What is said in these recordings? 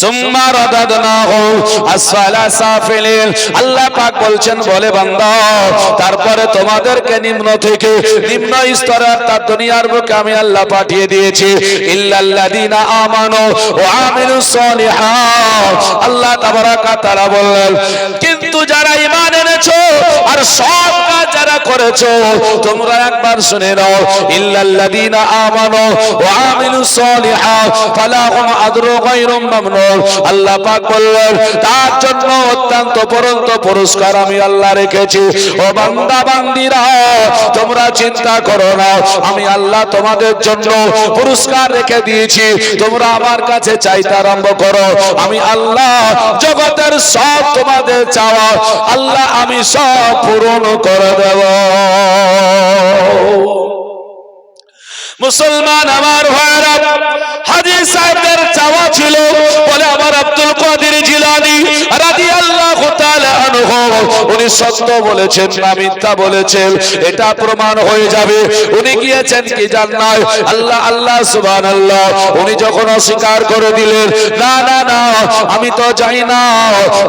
সুম্মা রাদাদনাহু আসফালা সাফিলিন। আল্লাহ পাক বলছেন, বলে বান্দা, তারপরে তোমাদেরকে নিম্ন থেকে নিম্ন স্তরে অর্থাৎ দুনিয়ার বুকে আমি আল্লাহ পাঠিয়ে দিয়েছি ইল্লাল্লাযিনা আমানু ওয়া আমিলুস সলিহাত। আল্লাহ তাবারাকা তাআলা বললেন, কিন্তু যারা ঈমান এনেছো আর সৎ কাজ যারা করেছো, তোমরা একবার শুনে নাও, ইল্লাল্লাযিনা আমানু ওয়া আমিলুস সলিহাত ফালাহুম আজরু গায়রু মামনুন। আল্লাহ পাক বললেন, তার জন্য অত্যন্ত পরন্ত পুরস্কার আমি আল্লাহ রেখেছি। ও বান্দা বান্দীরা, তোমরা চিন্তা করো না, আমি আল্লাহ তোমাদের জন্য পুরস্কার রেখে দিয়েছি। তোমরা আমার কাছে চাইতে আরম্ভ করো, আমি আল্লাহ জগতের সব তোমাদের চাওয়া আল্লাহ আমি সব পূরণ করে দেব। মুসলমান আমার ভাইরা, হাজী সাহেবের চাওয়া ছিল, বলে আমার আব্দুল কাদের জিলানী রাদিয়াল্লাহু তাআলা আনহু, উনি সত্য বলেছেন না মিথ্যা বলেছেন এটা প্রমাণ হয়ে যাবে। উনি গিয়েছেন কি জান্নাত, আল্লাহ আল্লাহ সুবহানাল্লাহ। উনি যখন অস্বীকার করে দিলেন, না না না আমি তো যাই না,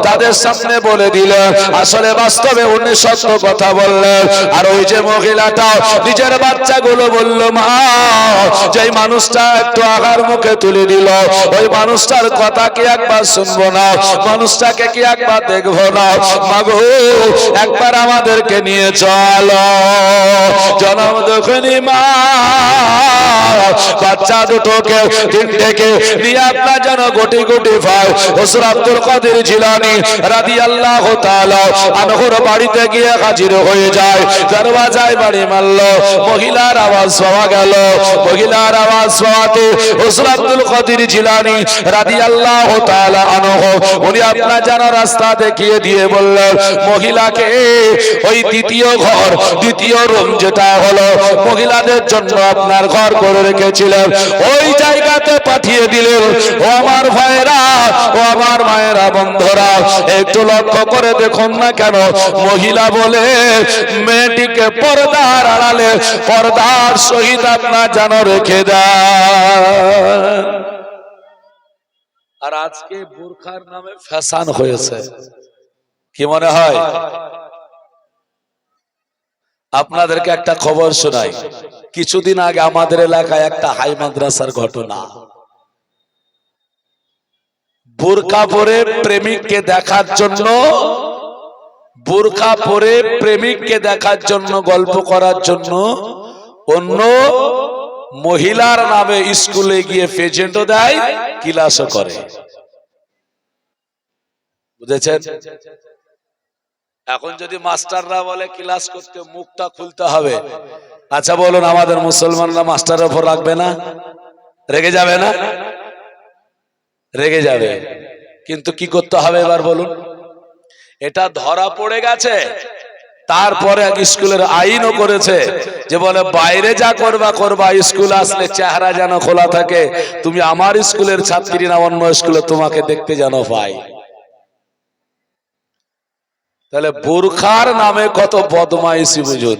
তাদের সামনে বলে দিলেন আসলে বাস্তবে উনি সত্য কথা বললেন। আর ওই যে মহিলাটা নিজের বাচ্চাগুলো বলল, মা যেই মানুষটা একটু আঘার মুখে তুলে দিল, ওই মানুষটার কথা কি একবার শুনবো না, মানুষটাকে কি একবার দেখবো না, মাগো একবার আমাদেরকে নিয়ে চলো। জনম দখনি মা বাচ্চা দুটোকে তিনটেকে নিয়ে আপনার যেন গোটি গোটি ভাই হুজুর আব্দুল কাদের জিলানী রাদিয়াল্লাহু তাআলা আনহুর বাড়িতে গিয়ে হাজির হয়ে যায়। দরওয়াজায় বাড়ি মারল, মহিলার আওয়াজ পাওয়া গেল। মহিলার আওয়াজ পাওয়াতে হুজুর আব্দুল কাদের জিলানী রাদিয়াল্লাহু তাআলা আনহু উনি আপনার যেন রাস্তা দেখিয়ে দিয়ে বললেন, মহিলাকে ওই দ্বিতীয় ঘর, দ্বিতীয় রুম যেটা হলো মহিলাদের জন্য আপনার ঘর করে রেখেছিলেন, ওই জায়গাতে পাঠিয়ে দিলেন। ও আমার ভাইরা, ও আমার মায়েরা, বন্ধুরা, একটু লক্ষ্য করে দেখুন না কেন মহিলা বলে মেয়েটিকে পর্দার আড়ালে পর্দার সহিত আপনার যেন রেখে দেয়। আর আজকে বোরখার নামে ফ্যাশন হয়েছে, কি মনে হয়? আপনাদেরকে একটা খবর শোনাই। কিছুদিন আগে আমাদের এলাকায় একটা হাই মাদ্রাসার ঘটনা। বোরকা পরে প্রেমিককে দেখার জন্য, বোরকা পরে প্রেমিককে দেখার জন্য, গল্প করার জন্য অন্য মহিলার নামে স্কুলে গিয়ে পেজেন্টও দেয়, ক্লাসও করে। বুঝেছেন? এখন যদি মাস্টাররা বলে ক্লাস করতে মুখটা খুলতে হবে, আচ্ছা বলুন আমাদের মুসলমানরা মাস্টারের উপর রাখবে না? রেগে যাবে না? রেগে যাবে। কিন্তু কি করতে হবে এবার বলুন? এটা ধরা পড়ে গেছে, তারপরে স্কুলের আইনও করেছে যে বলে বাইরে যা করবা করবা, স্কুল আসলে চেহারা যেন খোলা থাকে, তুমি আমার স্কুলের ছাত্রী না অন্য স্কুলে তোমাকে দেখতে যেন পাই। তাহলে বোরখার নামে কত বদমাইশি বুঝুন।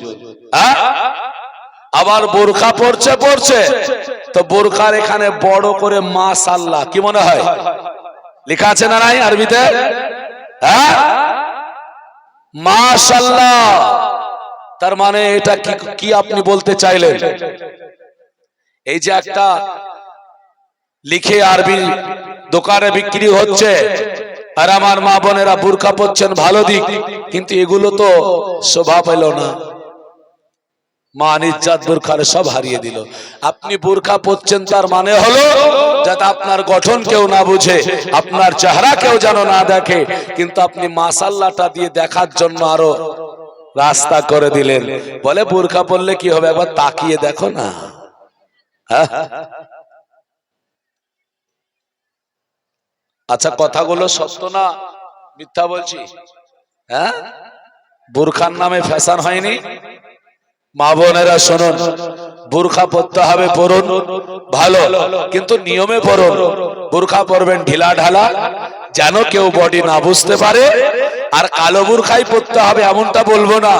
আবার বোরখা পড়ছে পড়ছে তো বোরখার এখানে বড় করে মাশাআল্লাহ কি মনে হয় লেখা আছে না নাই আরবিতে? হ্যাঁ, মাশাআল্লাহ। তার মানে এটা কি আপনি বলতে চাইলেন? এই যে একটা লিখে আরবি দোকানে বিক্রি হচ্ছে, আর আমার মা বোনেরা বোরকা পরছেন, ভালো দিক, কিন্তু এগুলো তো শোভা পেল না, মান ইজ্জত বোরখার সব হারিয়ে দিল। আপনি বোরকা পরছেন তার মানে হলো যাতে আপনার গঠন কেউ না বুঝে, আপনার চেহারা কেউ যেন না দেখে, কিন্তু আপনি মাশাআল্লাহটা দিয়ে দেখার জন্য আরো রাস্তা করে দিলেন। বলে বোরকা পরলে কি হবে, একবার তাকিয়ে দেখো না। আচ্ছা কথাগুলো সত্য না মিথ্যা বলছি? হ্যাঁ, বোরখার নামে ফ্যাশন হয়নি? মা বোনেরা শুনুন, বোরখা পরতে হবে, পরুন ভালো, কিন্তু নিয়মে পরুন। বোরখা পরবেন ঢিলা ঢালা, যেন কেউ বডি না বুঝতে পারে। আর কালো বোরখাই পরতে হবে এমনটা বলবো না।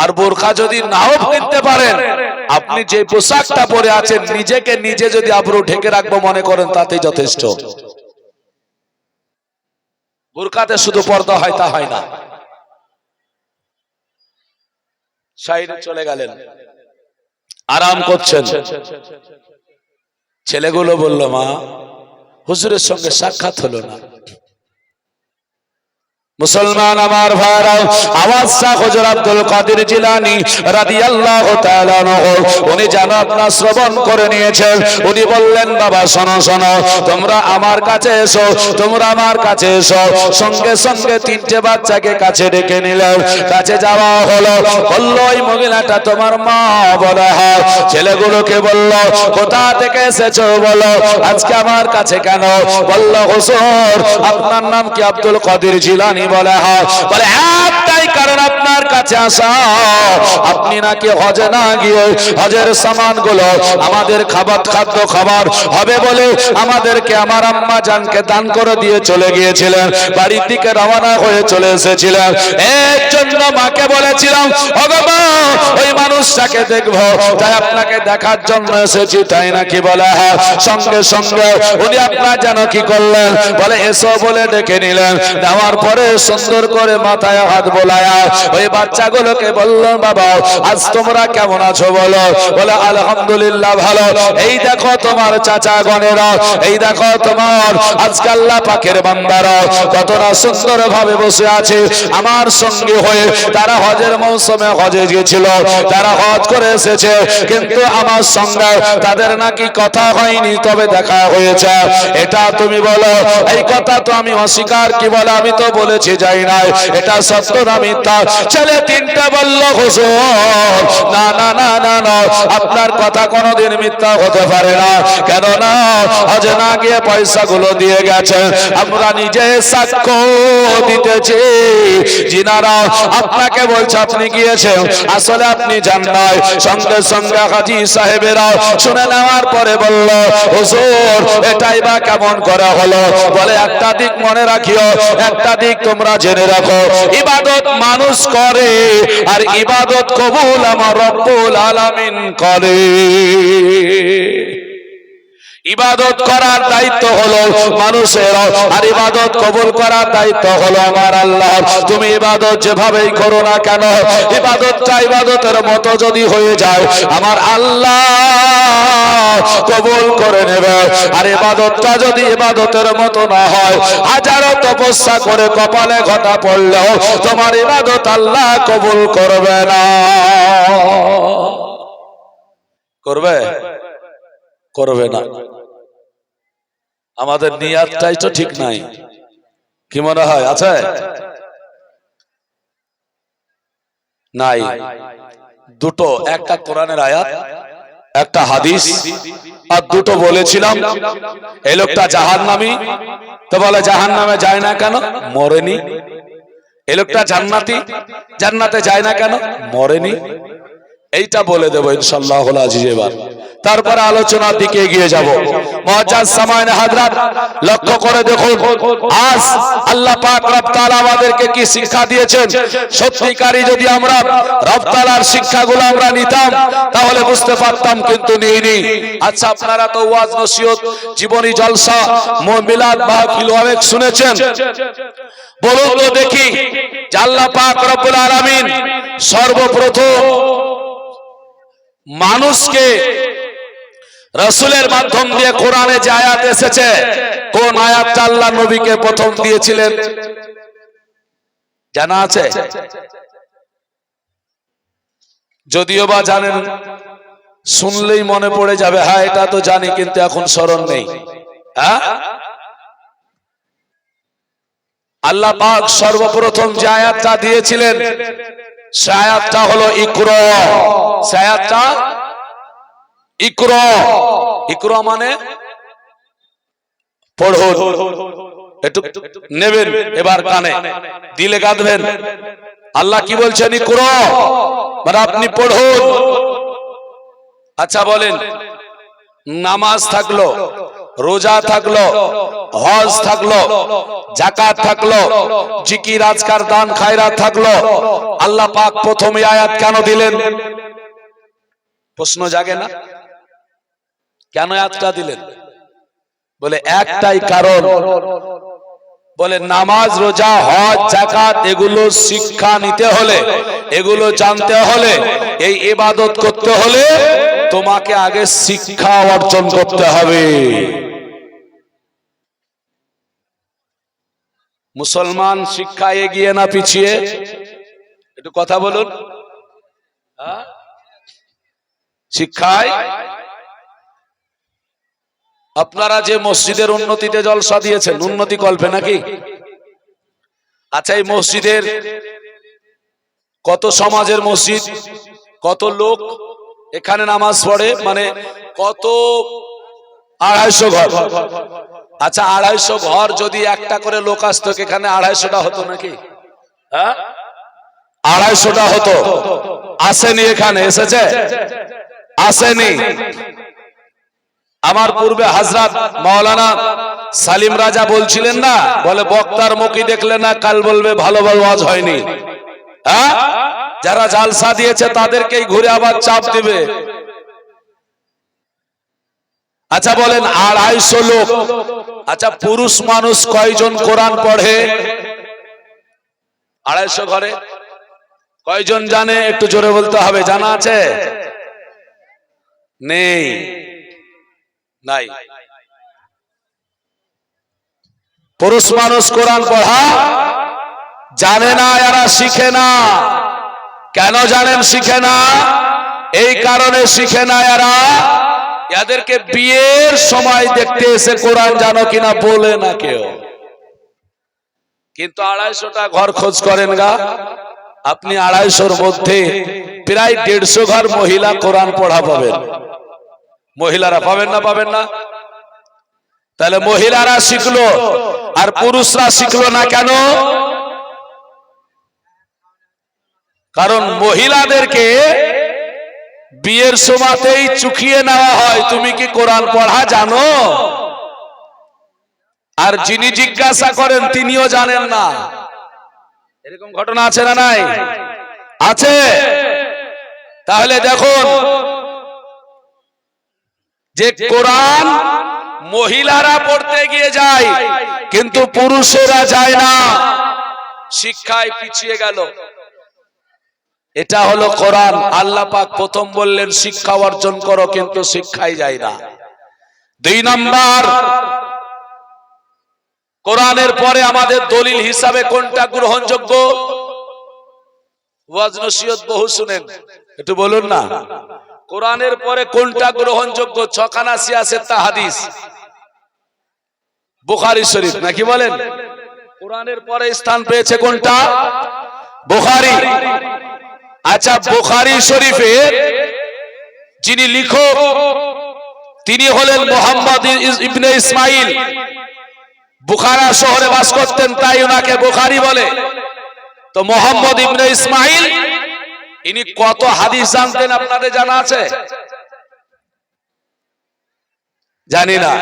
আর বোরখা যদি নাও কিনতে পারেন, আপনি যে পোশাকটা পরে আছেন নিজেকে নিজে যদি আবরু ঢেকে রাখবো মনে করেন, তাতে যথেষ্ট। বুরকাতে শুধু পর্দা হয় তা হয় না। সাইডে চলে গেলেন, আরাম করছেন। ছেলেগুলো বলল, মা হুজুরের সঙ্গে সাক্ষাৎ হলো না। মুসলমান আমার ভাইরা, আওয়াজ শাহ হুজুর আব্দুল কাদের জিলানী রাদিয়াল্লাহু তাআলা আনহু উনি যেন আপনার শ্রবণ করে নিয়েছেন। উনি বললেন, বাবা শোনো শোনো, তোমরা আমার কাছে এসো, তোমরা আমার কাছে এসো। সঙ্গে সঙ্গে তিনটে বাচ্চাকে কাছে ডেকে নিলেন। কাছে যাওয়া হলো, বলল, এই মহিলাটা তোমার মা? বলে হ্যাঁ। ছেলেগুলোকে বলল, কোথা থেকে এসেছো বলো, আজকে আমার কাছে কেন? বলল, হুজুর আপনার নাম কি? আব্দুল কাদের জিলানী। বলে হ্যাঁ। বলে একটাই কারণ আপনার কাছে আসা, আপনি নাকি হজে না গিয়ে হজের সামানগুলো আমাদের খাদ্য খাবার হবে বলে আমাদেরকে, আমার আম্মা জানকে দান করে দিয়ে চলে গিয়েছিলেন, বাড়ির দিকে রওনা হয়ে চলে এসেছিলেন। এর জন্য মাকে বলেছিলাম, ভগবান ওই মানুষটাকে দেখবো, তাই আপনাকে দেখার জন্য এসেছি, তাই নাকি? বলে হ্যাঁ। সঙ্গে সঙ্গে উনি আপনার যেন কি করলেন, বলে এসো বলে ডেকে নিলেন। দেওয়ার পরে সুন্দর করে মাথায় হাত বোলায়া ওই বাচ্চাগুলোকে বলল, বাবা আজ তোমরা কেমন আছো বলো। বলে আলহামদুলিল্লাহ ভালো। এই দেখো তোমার চাচা গণেরা, এই দেখো তোমার আজকে আল্লাহ পাকের বান্দারা কতটা সুন্দর ভাবে বসে আছে আমার সঙ্গে হয়ে। তারা হজের মৌসুমে হজে গিয়েছিল, তারা হজ করে এসেছে, কিন্তু আমার সঙ্গে তাদের নাকি কথা হয়নি, তবে দেখা হয়েছে। এটা তুমি বলো, এই কথা তো আমি অস্বীকার কি বলে, আমি তো বলেছি যাই নাই, এটা সত্য না মিথ্যা? ছেলে তিনটা বলল, হুজুর না না না না না, আপনার কথা কোনোদিন মিথ্যা হতে পারে না। কেন না? হজে না গিয়ে পয়সাগুলো দিয়ে গেছে, আমরা নিজে সাক্ষ্য দিতেছি। যিনারা আপনাকে বলছে আপনি গিয়েছেন, আসলে আপনি জান নাই। সঙ্গে সঙ্গে হাজী সাহেবেরা শুনে নেওয়ার পরে বলল, হুজুর এটাই বা কেমন করা হলো? বলে একটা দিক মনে রাখিও, একটা দিক তোমরা জেনে রাখো, ইবাদত মানুষ করে আর ইবাদত কবুল আমার রব্বুল আলামিন করে। ইবাদত করার দায়িত্ব হলো মানুষের, আর ইবাদত কবুল করার দায়িত্ব হলো আমার আল্লাহ। তুমি ইবাদত যেভাবেই করো না কেন, ইবাদতটা ইবাদতের মতো যদি হয়ে যায়, আমার আল্লাহ কবুল করে নেবে। আর ইবাদতটা যদি ইবাদতের মতো না হয়, হাজারো তপস্যা করে কপালে ঘটা পড়লেও তোমার ইবাদত আল্লাহ কবুল করবে না। করবে? করবে না। আমাদের নিয়াতটাই তো ঠিক নাই। কি মনে হয় আছে? নাই। দুটো, একটা কোরআনের আয়াত, একটা হাদিস, আর দুটো বলেছিলাম। এই লোকটা জাহান্নামী, তো বলে জাহান্নামে যায় না কেন? মরেনি। এই লোকটা জান্নাতি, জান্নাতে যায় না কেন? মরেনি। এইটা বলে দেবো ইনশাআল্লাহ আজিজ। এবার তারপরে আলোচনার দিকে এগিয়ে যাব। মুআজ্জাজ সামাইনে হাজরাত, লক্ষ্য করে দেখুন আজ আল্লাহ পাক রব তাআলা আমাদেরকে কি শিক্ষা দিয়েছেন। সত্যিকারই যদি আমরা রব তাআলার শিক্ষাগুলো আমরা নিতাম, তাহলে বুঝতে পারতাম, কিন্তু নিইনি। আচ্ছা, আপনারা তো ওয়াজ নসিহত, জীবনী জলসা, মিলাদ মাহফিল অনেক শুনেছেন। বলুন তো দেখি, যে আল্লাহ পাক রব্বুল আলামিন সর্বপ্রথম মানুষকে রাসূলের মাধ্যম দিয়ে কোরআনে যে আয়াত এসেছে, কোন আয়াতটা আল্লাহ নবীকে প্রথম দিয়েছিলেন জানা আছে? যদিও বা জানেন, শুনলেই মনে পড়ে যাবে, হ্যাঁ এটা তো জানি, কিন্তু এখন স্মরণ নেই। হ্যাঁ, আল্লাহ পাক সর্বপ্রথম যে আয়াতটা দিয়েছিলেন, সে আয়াতটা হলো ইকরা। সে আয়াতটা ইকরা। ইকরা মানে পড়ুন। একটু নেবেন এবার কানে, দিলে গাঁথবেন। আল্লাহ কি বলছেন? ইকরা মানে আপনি পড়ুন। আচ্ছা বলেন, নামাজ থাকলো, রোজা থাকলো, হজ থাকলো, যাকাত থাকলো, জিকির আজকার দান খায়রাত থাকলো, আল্লাহ পাক প্রথমে আয়াত কেন দিলেন? প্রশ্ন জাগে না? কেন আয়াতটা দিলেন? বলে একটাই কারণ, বলে নামাজ রোজা হজ যাকাত এগুলো শিক্ষা নিতে হলে, এগুলো জানতে হলে, এই ইবাদত করতে হলে তোমাকে আগে শিক্ষা অর্জন করতে হবে। মুসলমান শিক্ষা এগিয়ে না পিছিয়ে? একটু কথা বলুন। শিক্ষায় আপনারা যে মসজিদের উন্নতিতে জলসা দিয়েছেন, উন্নতি কল্পে নাকি? আচ্ছা, এই মসজিদের কত সমাজের মসজিদ, কত লোক এখানে নামাজ পড়ে, মানে কত? 250 ঘর। আচ্ছা, 250 ঘর যদি একটা করে লোক আসতো, এখানে 250টা হতো নাকি? হ্যাঁ, 250টা হতো। আসেনি? এখানে এসেছে? আসেনি। আমার পূর্বে হযরত মাওলানা সালিম রাজা বলছিলেন না, বলে বক্তার মুখই দেখলে না কাল বলবে ভালো ভালো ওয়াজ হয়নি। হ্যাঁ, যারা জালসা দিয়েছে তাদেরকেই ঘুরে আবার চাপ দিবে। আচ্ছা বলেন, 250 লোক। আচ্ছা, পুরুষ মানুষ কয়জন কোরআন পড়ে 250 ঘরে? কয়জন জানে? একটু জোরে বলতে হবে। জানা আছে? নেই, নাই। পুরুষ মানুষ কোরআন পড়া জানে না, এরা শিখে না। কেন জানেন শিখে না? এই কারণে শিখে না, এরা এদেরকে বিয়ের সময় দেখতে এসে কোরআন জানো কিনা বলে না কেউ। কিন্তু 250টা ঘর খোঁজ করেন গা আপনি, 250-র মধ্যে প্রায় 150 ঘর মহিলা কোরআন পড়া পাবেন। মহিলারা পাবেন না? পাবেন না? তাহলে মহিলারা শিখলো আর পুরুষরা শিখলো না কেন? কারণ মহিলাদেরকে বিয়ের সময়তেই চুকিয়ে নেওয়া হয়, তুমি কি কোরআন পড়া জানো? আর যিনি জিজ্ঞাসা করেন তিনিও জানেন না। এরকম ঘটনা আছে না নাই? আছে। তাহলে দেখুন যে কোরআন মহিলারা পড়তে গিয়ে যায় কিন্তু পুরুষেরা যায় না, শিক্ষায় পিছিয়ে গেল। এটা হলো কোরআন। আল্লাহ পাক প্রথম বললেন শিক্ষা অর্জন করো, কিন্তু শিক্ষাই যায় না। 2 নাম্বার, কোরআনের পরে আমাদের দলিল হিসাবে কোনটা গ্রহণযোগ্য? ওয়াজ নসিহত বহু শুনেন, একটু বলুন না। কোরআনের পরে কোনটা গ্রহণযোগ্য? 6 খানা সিয়াসেত্তা হাদিস, বুখারী শরীফ, নাকি বলেন? কোরআনের পরে স্থান পেয়েছে কোনটা? বুখারী। আচ্ছা, বুখারী শরীফে যিনি লেখক তিনি হলেন মুহাম্মদ ইবনে ইসমাইল। বুখারা শহরে বাস করতেন, তাই ওনাকে বুখারী বলে। তো মুহাম্মদ ইবনে ইসমাইল ইনি কত হাদিস জানতেন আপনাদের জানা আছে? জানি না।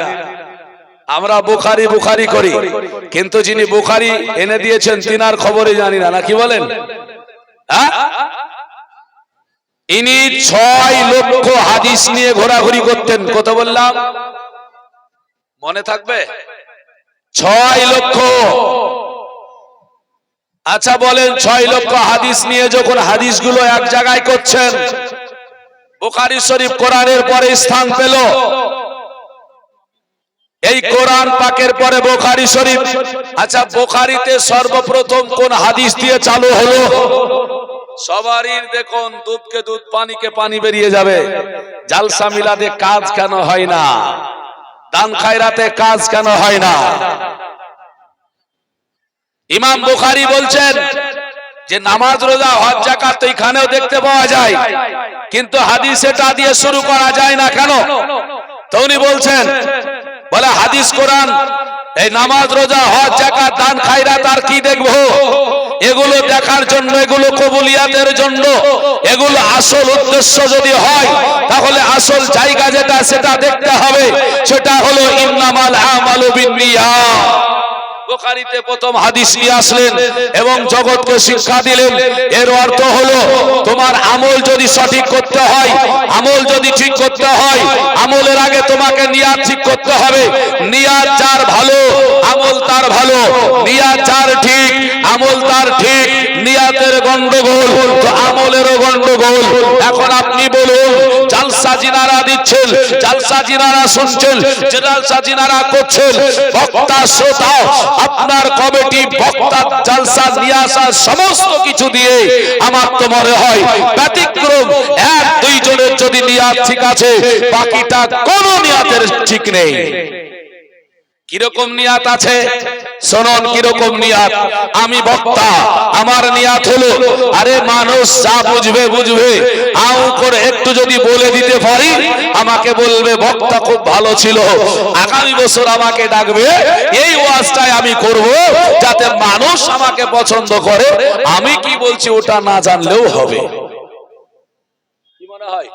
আমরা বুখারী বুখারী করি, কিন্তু যিনি বুখারী এনে দিয়েছেন তিনার খবরই জানি না, নাকি বলেন? হ্যাঁ, ইনি 6 লক্ষ হাদিস নিয়ে ঘোরাঘুরি করতেন। কত বললাম? মনে থাকবে? 6 লক্ষ। আচ্ছা বলেন, 6 লক্ষ হাদিস নিয়ে যখন হাদিসগুলো এক জায়গায় করছেন, বুখারী শরীফ কোরআনের পরে স্থান পেল। এই কোরআন পাকের পরে বুখারী শরীফ। আচ্ছা, বুখারীতে সর্বপ্রথম কোন হাদিস দিয়ে চালু হলো? সবারই দেখুন, দুধকে দুধ, পানিকে পানি বেরিয়ে যাবে। জালসা মিলাদে কাজ কেন হয় না? দান খায়রাতে কাজ কেন হয় না? ইমাম বুখারী বলছেন যে নামাজ রোজা হজ যাকাত এখানেও দেখতে পাওয়া যায়, কিন্তু হাদিস এটা দিয়ে শুরু করা যায় না কেন? তো উনি বলছেন, বলে হাদিস কোরআন এই নামাজ রোজা হজ যাকাত দান খায়রাত আর কি দেখবো? এগুলো দেখার জন্য, এগুলো কবুলিয়াতের জন্য, এগুলো আসল উদ্দেশ্য যদি হয় তাহলে আসল জায়গা যেটা সেটা দেখতে হবে। সেটা হলো ইন্নামাল আমালু বিন্নিয়াত। বুখারীতে প্রথম হাদিস নিয়ে আসলেন এবং জগৎকে শিক্ষা দিলেন। এর অর্থ হলো তোমার আমল যদি সঠিক করতে হয়, আমল যদি ঠিক করতে হয়, আমলের আগে তোমাকে নিয়াত ঠিক করতে হবে। নিয়াত যার ভালো আমল তার ভালো, নিয়াত যার ঠিক আমল তার ঠিক। নিয়াতের গন্ডগোল তো আমলেরও গন্ডগোল। এখন আপনি বলুন, জালসা জিনারা দিচ্ছেন, জালসা জিনারা শুনছেন, জালসা জিনারা করছেন, বক্তা শ্রোতা আপনার কমিটি বক্তা জালসা নিয়ে আসা সমস্ত কিছু দিয়ে আমার তো মনে হয় ব্যতিক্রম এক দুই জনের যদি নিয়াত ঠিক আছে, বাকিটা কোনো নিয়াতের ঠিক নেই। কিরকম নিয়াত আছে শুনুন, কিরকম নিয়াত। আমি বক্তা, আমার নিয়াত হলো আরে মানুষ যা বুঝবে বুঝবে, আউ করে একটু যদি বলে দিতে পারি, আমাকে বলবে বক্তা খুব ভালো ছিল, আগামী বছর আমাকে ডাকবে, এই ওয়াজটাই আমি করব যাতে মানুষ আমাকে পছন্দ করে। আমি কি বলছি ওটা না জানলেও হবে। কি মনে হয়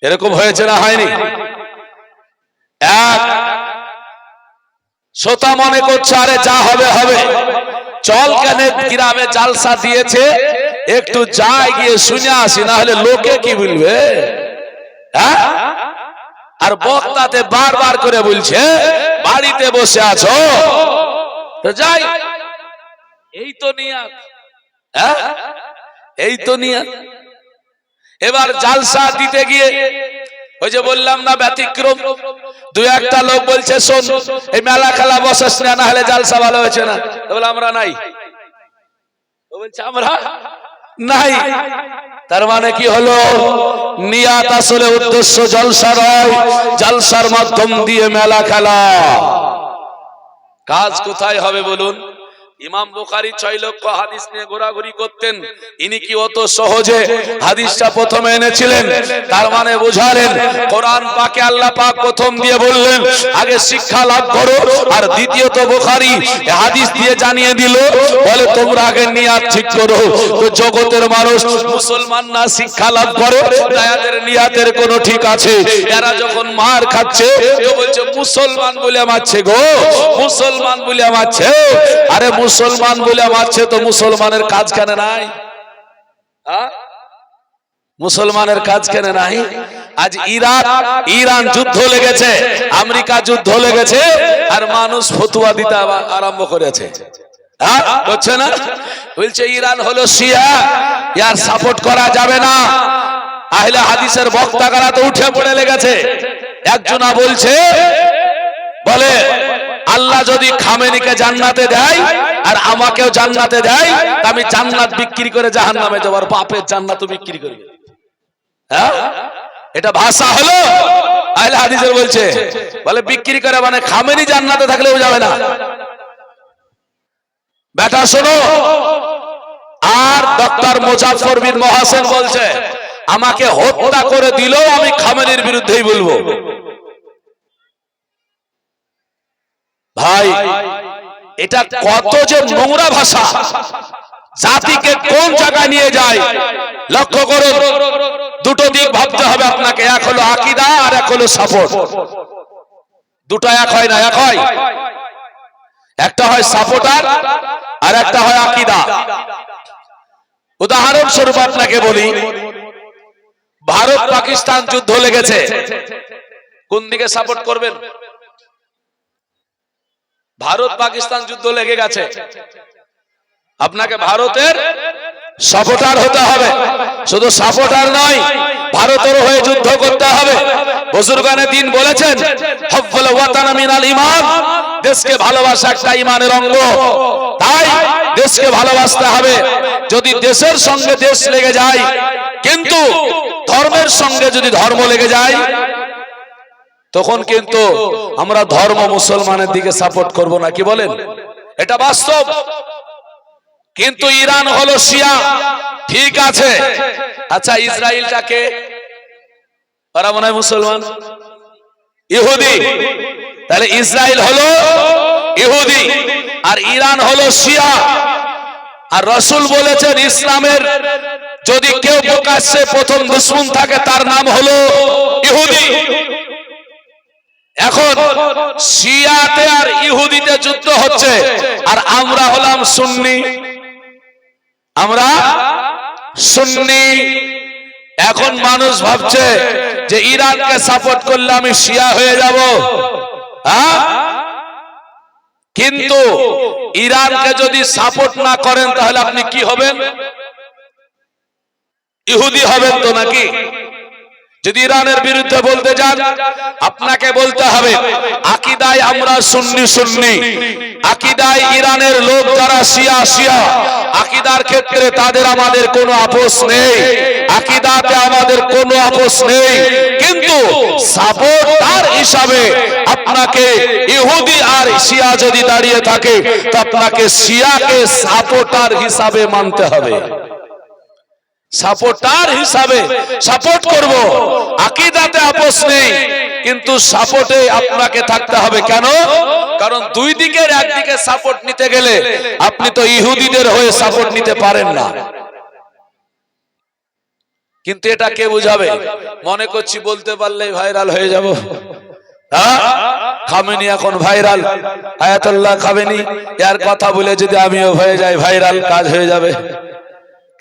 এরকম হয়েছে না হয়নি? এক শ্রোতা মনে করছে আরে যা হবে হবে, চল কেন গ্রামে জালসা দিয়েছে একটু যাই গিয়ে শুনে আসি, না হলে লোকে কি বলবে। হ্যাঁ, আর বক্তাতে বারবার করে বলছে বাড়িতে বসে আছো তো যাই, এই তো নিয়াত। হ্যাঁ, এই তো নিয়াত। এবার জালসা দিতে গিয়ে ওই যে বললাম না ব্যতিক্রম, দুই একটা লোক বলছে শোন এই মেলা খেলা বসেস না, না হলে জালসা ভালো হয়েছে না। বলে আমরা নাই, বলছে আমরা নাই। তার মানে কি হলো, নিয়াত আসলে উদ্দেশ্য জলসা নয়, জলসার মাধ্যম দিয়ে মেলা খেলা। কাজ কোথায় হবে বলুন? ইমাম বুখারী 6 লক্ষ হাদিস নিয়ে ঘোরাঘুরি করতেন, ইনি কি অত সহজে হাদিসটা প্রথমে এনেছিলেন? তার মানে বুঝালেন কোরআন পাকে আল্লাহ পাক প্রথম দিয়ে বললেন আগে শিক্ষা লাভ করো, আর দ্বিতীয়ত বুখারী হাদিস দিয়ে জানিয়ে দিল বলে তোমরা আগে নিয়াত ঠিক করো। তো জগতের মানুষ মুসলমান না শিক্ষা লাভ করে, তাদের নিয়াতের কোনো ঠিক আছে? এরা যখন মার খাচ্ছে তো বলছে মুসলমান বলে মারছে গো, মুসলমান বলে মারছে। আরে মুসলমান বলে মারছে তো মুসলমানের কাজ কেন নাই? মুসলমানের কাজ কেন নাই? আজ ইরান যুদ্ধ লেগেছে, আমেরিকা যুদ্ধ লেগেছে, আর মানুষ ফতুয়া দিতে আরম্ভ করেছে। হচ্ছে না? বলছে ইরান হলো শিয়া, ইয়ার সাপোর্ট করা যাবে না। আহলে হাদিসের বক্তারা তো উঠে পড়ে লেগেছে। একজনা বলছে বলে আল্লাহ যদি খামেনিকে জান্নাতে দেয় আর আমাকেও জান্নাতে দেয়, আমি জান্নাত বিক্রি করে জাহান্নামে যাবার, বাপের জান্নাত বিক্রি করবে। হ্যাঁ, এটা ভাষা হলো? আহলে হাদিসের বলছে বলে বিক্রি করে মানে খামেনি জান্নাতে থাকলেও যাবে না। বেটা শোনো, আর ডক্টর মুজাফফর বিন মোহাসেন বলছে আমাকে হত্যা করে দিলেও আমি খামেনির বিরুদ্ধেই বলবো। ভাই এটা কত যে নোংরা ভাষা, জাতিকে কোন জায়গায় নিয়ে যায় লক্ষ্য করুন। দুটো দিক ভাবতে হবে আপনাকে, এক হলো আকীদা আর এক হলো সাপোর্ট। দুটো এক হয় না, এক হয়। একটা হয় সাপোর্টার আর একটা হয় আকীদা। উদাহরণ স্বরূপ আপনাকে বলি, ভারত পাকিস্তান যুদ্ধ লেগেছে, কোন দিকে সাপোর্ট করবেন? ভারত পাকিস্তান যুদ্ধ লেগে গেছে, আপনাকে ভারতের সাপোর্টার হতে হবে। শুধু সাপোর্টার নয়, ভারতের হয়ে যুদ্ধ করতে হবে। বুজুর্গানে দিন বলেছেন হুব্বুল ওয়াতান মিনাল ঈমান, দেশকে ভালোবাসা একটা ঈমানের অঙ্গ। তাই দেশকে ভালোবাসতে হবে। যদি দেশের সঙ্গে দেশ লেগে যায়, কিন্তু ধর্মের সঙ্গে যদি ধর্ম লেগে যায়, তখন কিন্তু আমরা ধর্ম মুসলমানের দিকে সাপোর্ট করব না। কি বলেন? এটা বাস্তব। কিন্তু ইরান হলো শিয়া, ঠিক আছে। আচ্ছা ইসরায়েলটাকে, ওরা মনে হয় মুসলমান, ইহুদি। তাহলে ইসরায়েল হলো ইহুদি আর ইরান হলো শিয়া। আর রাসূল বলেছেন ইসলামের যদি কেউ প্রকাশ্যে প্রথম দুশমন থাকে তার নাম হলো ইহুদি। এখন শিয়াতে আর ইহুদিতে যুদ্ধ হচ্ছে, আর আমরা হলাম সুন্নি, আমরা সুন্নি। এখন মানুষ ভাবছে যে ইরানকে সাপোর্ট করলে আমি শিয়া হয়ে যাব, হ্যাঁ? কিন্তু ইরানকে যদি সাপোর্ট না করেন তাহলে আপনি কি হবেন? ইহুদি হবেন তো নাকি? যদি ইরানের বিরুদ্ধে বলতে যান, আপনাকে বলতে হবে আকীদায় আমরা সুন্নি সুন্নি, আকীদায় ইরানের লোক যারা শিয়া শিয়া, আকীদার ক্ষেত্রে তাদের আমাদের কোনো আপোষ নেই, আকীদাতে আমাদের কোনো আপোষ নেই। কিন্তু সাপোর্টার হিসাবে আপনাকে ইহুদি আর শিয়া যদি দাঁড়িয়ে থাকে তো আপনাকে শিয়াকে সাপোর্টার হিসাবে মানতে হবে, সাপোর্টার হিসাবে সাপোর্ট করব। আকীদাতে আপোষ নেই, কিন্তু সাপোর্টে আপনাকে থাকতে হবে। কেন? কারণ দুই দিকের একদিকে সাপোর্ট নিতে গেলে আপনি তো ইহুদিদের হয়ে সাপোর্ট নিতে পারেন না। কিন্তু এটা কে বুঝাবে? মনে করছি বলতে পারলেই ভাইরাল হয়ে যাব। হ্যাঁ, খামেনি এখন ভাইরাল, আয়াতুল্লাহ খামেনি, এর কথা বলে যদি আমিও হয়ে যাই ভাইরাল, কাজ হয়ে যাবে।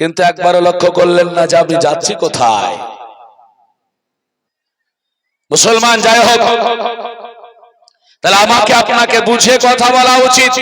কিন্তু একবারও লক্ষ্য করলেন না যে আমি যাচ্ছি কোথায়? মুসলমান যাই হোক, তাহলে আমাকে আপনাকে বুঝে কথা বলা উচিত।